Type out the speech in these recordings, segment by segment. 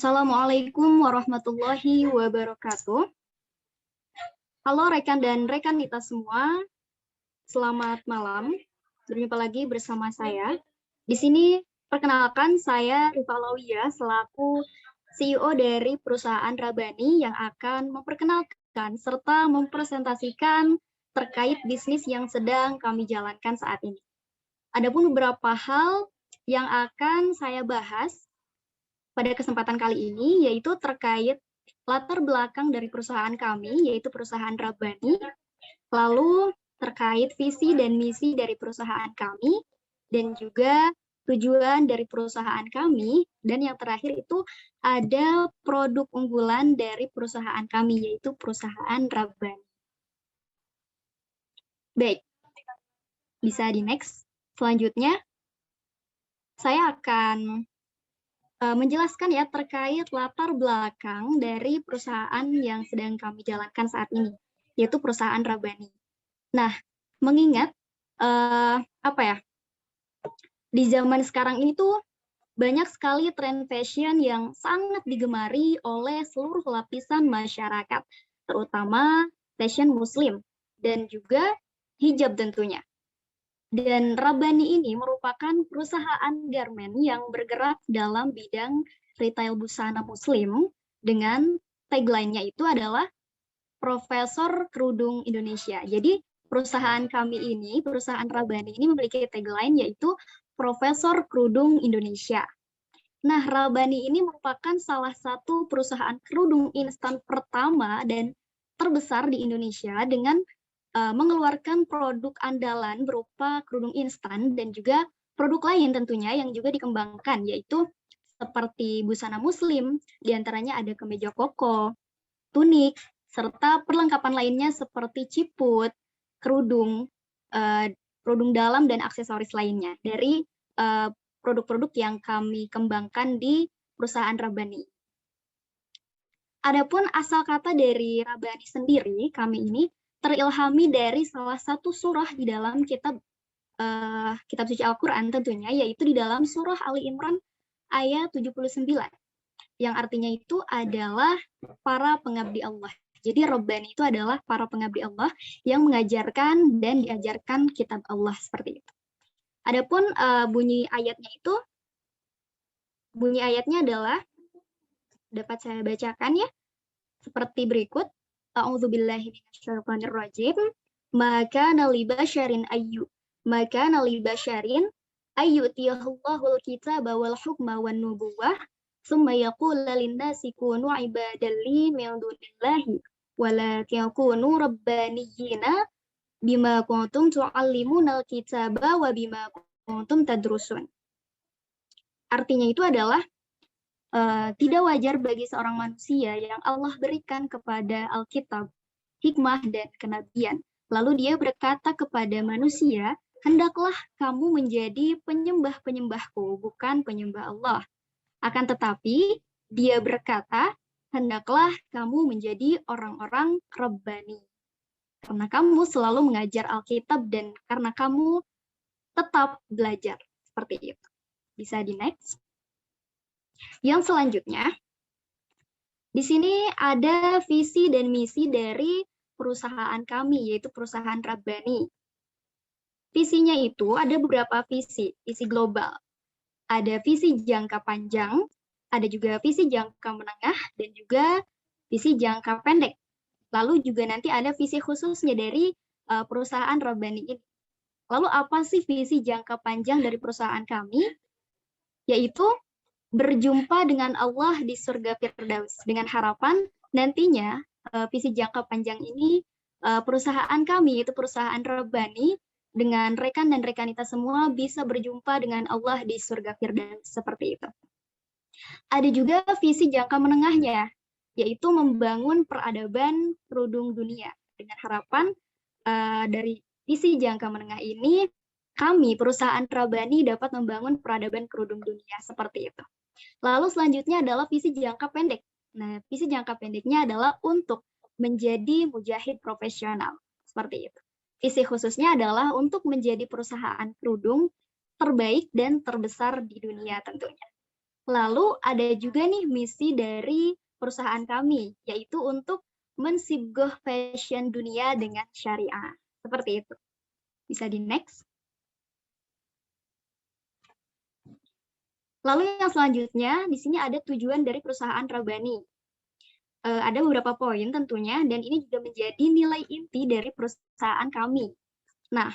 Assalamualaikum warahmatullahi wabarakatuh. Halo rekan dan rekan kita semua, selamat malam. Berjumpa lagi bersama saya. Di sini perkenalkan saya Rifa Alawiyah selaku CEO dari perusahaan Rabani yang akan memperkenalkan serta mempresentasikan terkait bisnis yang sedang kami jalankan saat ini. Adapun beberapa hal yang akan saya bahas pada kesempatan kali ini, yaitu terkait latar belakang dari perusahaan kami, yaitu perusahaan Rabani, lalu terkait visi dan misi dari perusahaan kami, dan juga tujuan dari perusahaan kami, dan yang terakhir itu ada produk unggulan dari perusahaan kami, yaitu perusahaan Rabani. Baik, bisa di next. Selanjutnya, saya akan menjelaskan ya terkait latar belakang dari perusahaan yang sedang kami jalankan saat ini, yaitu perusahaan Rabani. Nah, mengingat di zaman sekarang ini tuh banyak sekali tren fashion yang sangat digemari oleh seluruh lapisan masyarakat, terutama fashion Muslim dan juga hijab tentunya. Dan Rabani ini merupakan perusahaan garment yang bergerak dalam bidang retail busana Muslim dengan tagline-nya itu adalah Profesor Kerudung Indonesia. Jadi perusahaan kami ini, perusahaan Rabani ini memiliki tagline yaitu Profesor Kerudung Indonesia. Nah, Rabani ini merupakan salah satu perusahaan kerudung instan pertama dan terbesar di Indonesia dengan mengeluarkan produk andalan berupa kerudung instan dan juga produk lain tentunya yang juga dikembangkan, yaitu seperti busana Muslim, diantaranya ada kemeja koko, tunik, serta perlengkapan lainnya seperti ciput, kerudung, kerudung dalam, dan aksesoris lainnya dari produk-produk yang kami kembangkan di perusahaan Rabani. Adapun asal kata dari Rabani sendiri, kami ini terilhami dari salah satu surah di dalam kitab suci Al-Quran tentunya, yaitu di dalam surah Ali Imran ayat 79, yang artinya itu adalah para pengabdi Allah. Jadi Rabbani itu adalah para pengabdi Allah yang mengajarkan dan diajarkan kitab Allah seperti itu. Adapun bunyi ayatnya adalah, dapat saya bacakan ya, seperti berikut. A'udzubillahi minasyaitonirrajim. Maka nali basyarin ayyutiyahallahul kitaba wal hukma wan nubuwah summa yaqula linnasi kunu ibadalli min dunillahi walakin kunu rabbaniyina bima kuntum tu'allimunal kitaba wa bima kuntum tadrusun. Artinya itu adalah tidak wajar bagi seorang manusia yang Allah berikan kepada Alkitab, hikmah, dan kenabian. Lalu dia berkata kepada manusia, hendaklah kamu menjadi penyembah-penyembahku, bukan penyembah Allah. Akan tetapi, dia berkata, hendaklah kamu menjadi orang-orang Rabbani. Karena kamu selalu mengajar Alkitab dan karena kamu tetap belajar. Seperti itu. Bisa di next. Yang selanjutnya, di sini ada visi dan misi dari perusahaan kami, yaitu perusahaan Rabani. Visinya itu ada beberapa visi global. Ada visi jangka panjang, ada juga visi jangka menengah, dan juga visi jangka pendek. Lalu juga nanti ada visi khususnya dari perusahaan Rabani ini. Lalu apa sih visi jangka panjang dari perusahaan kami? Yaitu berjumpa dengan Allah di surga Firdaus, dengan harapan nantinya visi jangka panjang ini perusahaan kami, yaitu perusahaan Rabani, dengan rekan dan rekanita semua bisa berjumpa dengan Allah di surga Firdaus, seperti itu. Ada juga visi jangka menengahnya, yaitu membangun peradaban kerudung dunia, dengan harapan dari visi jangka menengah ini kami, perusahaan Rabani, dapat membangun peradaban kerudung dunia, seperti itu. Lalu selanjutnya adalah visi jangka pendek. Nah, visi jangka pendeknya adalah untuk menjadi mujahid profesional. Seperti itu. Visi khususnya adalah untuk menjadi perusahaan kerudung terbaik dan terbesar di dunia tentunya. Lalu ada juga nih misi dari perusahaan kami, yaitu untuk mensibgoh fashion dunia dengan syariah. Seperti itu. Bisa di next. Lalu yang selanjutnya, di sini ada tujuan dari perusahaan Rabbani. Ada beberapa poin tentunya, dan ini juga menjadi nilai inti dari perusahaan kami. Nah,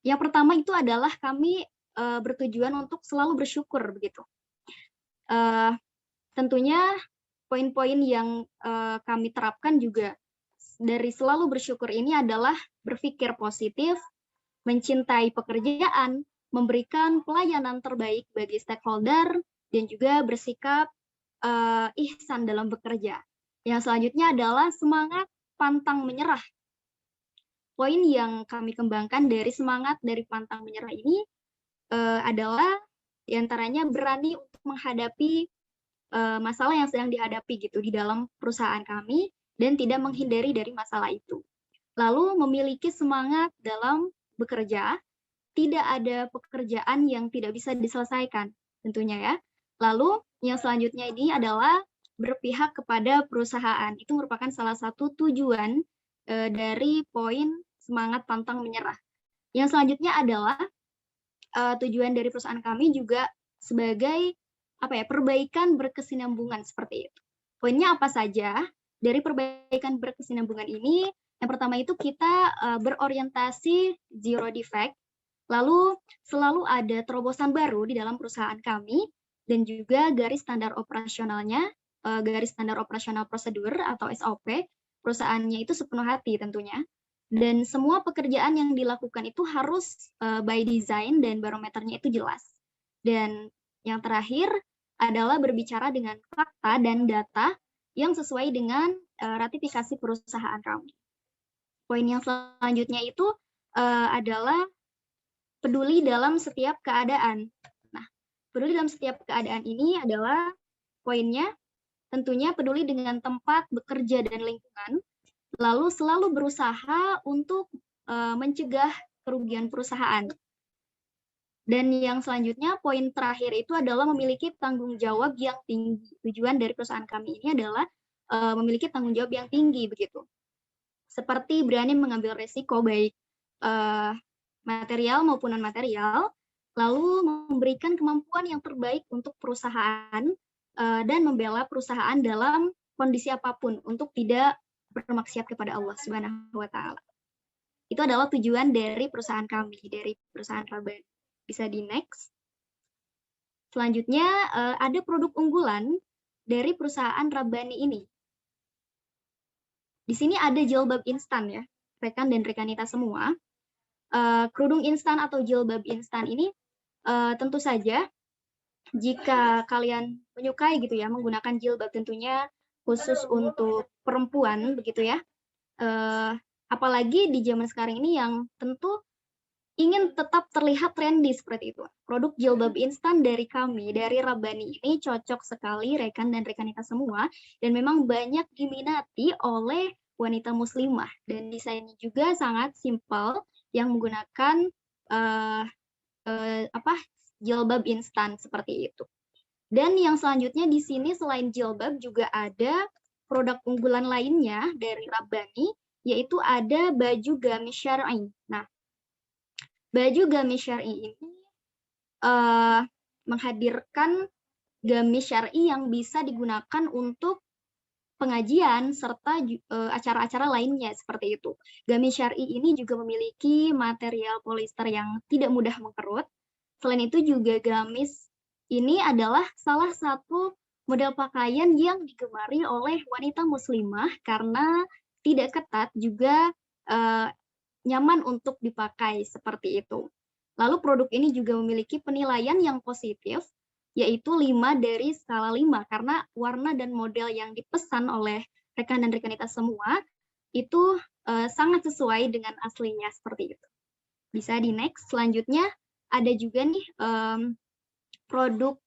yang pertama itu adalah kami bertujuan untuk selalu bersyukur begitu. Tentunya poin-poin yang kami terapkan juga dari selalu bersyukur ini adalah berpikir positif, mencintai pekerjaan, memberikan pelayanan terbaik bagi stakeholder, dan juga bersikap ihsan dalam bekerja. Yang selanjutnya adalah semangat pantang menyerah. Poin yang kami kembangkan dari semangat dari pantang menyerah ini adalah diantaranya berani untuk menghadapi masalah yang sedang dihadapi gitu di dalam perusahaan kami dan tidak menghindari dari masalah itu. Lalu memiliki semangat dalam bekerja, tidak ada pekerjaan yang tidak bisa diselesaikan tentunya ya. Lalu yang selanjutnya ini adalah berpihak kepada perusahaan. Itu merupakan salah satu tujuan dari poin semangat pantang menyerah. Yang selanjutnya adalah tujuan dari perusahaan kami juga sebagai perbaikan berkesinambungan seperti itu. Poinnya apa saja? Dari perbaikan berkesinambungan ini, yang pertama itu kita berorientasi zero defect, lalu selalu ada terobosan baru di dalam perusahaan kami, dan juga garis standar operasionalnya, garis standar operasional prosedur atau SOP, perusahaannya itu sepenuh hati tentunya. Dan semua pekerjaan yang dilakukan itu harus by design dan barometernya itu jelas. Dan yang terakhir adalah berbicara dengan fakta dan data yang sesuai dengan ratifikasi perusahaan kami. Poin yang selanjutnya itu adalah peduli dalam setiap keadaan. Nah, peduli dalam setiap keadaan ini adalah poinnya tentunya peduli dengan tempat bekerja dan lingkungan, lalu selalu berusaha untuk mencegah kerugian perusahaan. Dan yang selanjutnya, poin terakhir itu adalah memiliki tanggung jawab yang tinggi. Tujuan dari perusahaan kami ini adalah memiliki tanggung jawab yang tinggi, begitu. Seperti berani mengambil resiko baik material maupun non-material, lalu memberikan kemampuan yang terbaik untuk perusahaan dan membela perusahaan dalam kondisi apapun untuk tidak bermaksiat kepada Allah Subhanahu wa Ta'ala. Itu adalah tujuan dari perusahaan kami, dari perusahaan Rabbani. Bisa di next. Selanjutnya ada produk unggulan dari perusahaan Rabbani ini. Di sini ada jilbab instan ya, rekan dan rekanita semua. Kerudung instan atau jilbab instan ini tentu saja jika kalian menyukai gitu ya menggunakan jilbab, tentunya khusus untuk perempuan begitu ya. Apalagi di zaman sekarang ini yang tentu ingin tetap terlihat trendy seperti itu. Produk jilbab instan dari kami, dari Rabbani ini cocok sekali rekan dan rekanita semua, dan memang banyak diminati oleh wanita muslimah, dan desainnya juga sangat simpel yang menggunakan jilbab instan seperti itu. Dan yang selanjutnya di sini selain jilbab juga ada produk unggulan lainnya dari Rabbani, yaitu ada baju gamis syar'i. Nah, baju gamis syar'i ini menghadirkan gamis syar'i yang bisa digunakan untuk pengajian serta acara-acara lainnya seperti itu. Gamis syar'i ini juga memiliki material polister yang tidak mudah mengkerut. Selain itu juga gamis ini adalah salah satu model pakaian yang digemari oleh wanita muslimah karena tidak ketat, juga nyaman untuk dipakai seperti itu. Lalu produk ini juga memiliki penilaian yang positif, yaitu 5 dari skala 5, karena warna dan model yang dipesan oleh rekan dan rekanita semua itu sangat sesuai dengan aslinya seperti itu. Bisa di next. Selanjutnya ada juga nih produk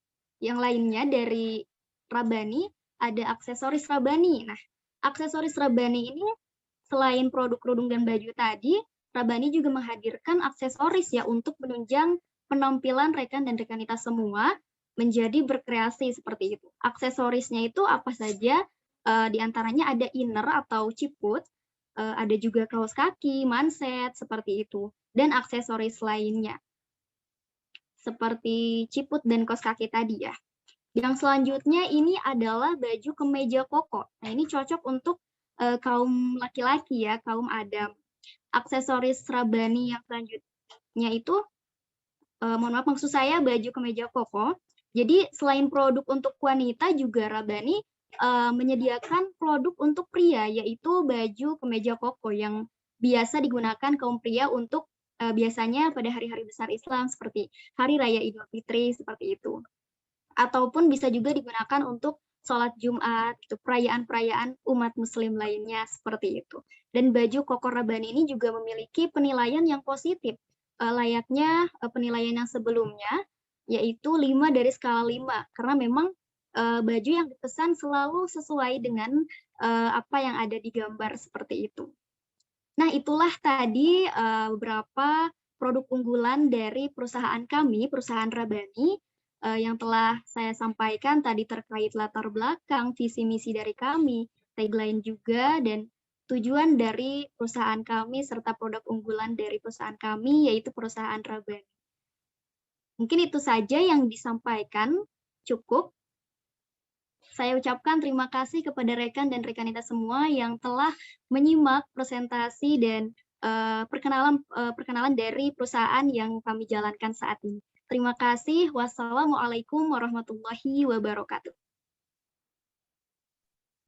yang lainnya dari Rabbani, ada aksesoris Rabbani. Nah, aksesoris Rabbani ini selain produk kerudung dan baju tadi, Rabbani juga menghadirkan aksesoris ya untuk menunjang penampilan rekan dan rekanita semua. menjadi berkreasi seperti itu. Aksesorisnya itu apa saja? Di antaranya ada inner atau ciput, ada juga kaos kaki, manset, seperti itu, dan aksesoris lainnya, seperti ciput dan kaos kaki tadi ya. Yang selanjutnya ini adalah baju kemeja koko. Nah, ini cocok untuk kaum laki-laki ya, kaum Adam. Aksesoris Rabbani yang selanjutnya itu, mohon maaf, maksud saya baju kemeja koko. Jadi selain produk untuk wanita juga Rabbani menyediakan produk untuk pria, yaitu baju kemeja koko yang biasa digunakan kaum pria untuk biasanya pada hari-hari besar Islam seperti Hari Raya Idul Fitri, seperti itu. Ataupun bisa juga digunakan untuk sholat Jumat, itu perayaan-perayaan umat muslim lainnya, seperti itu. Dan baju koko Rabbani ini juga memiliki penilaian yang positif, layaknya penilaian yang sebelumnya, yaitu 5 dari skala 5, karena memang baju yang dipesan selalu sesuai dengan apa yang ada di gambar, seperti itu. Nah, itulah tadi beberapa produk unggulan dari perusahaan kami, perusahaan Rabbani, yang telah saya sampaikan tadi terkait latar belakang, visi misi dari kami, tagline juga, dan tujuan dari perusahaan kami serta produk unggulan dari perusahaan kami, yaitu perusahaan Rabbani. Mungkin itu saja yang disampaikan, cukup. Saya ucapkan terima kasih kepada rekan dan rekanita semua yang telah menyimak presentasi dan perkenalan dari perusahaan yang kami jalankan saat ini. Terima kasih. Wassalamualaikum warahmatullahi wabarakatuh.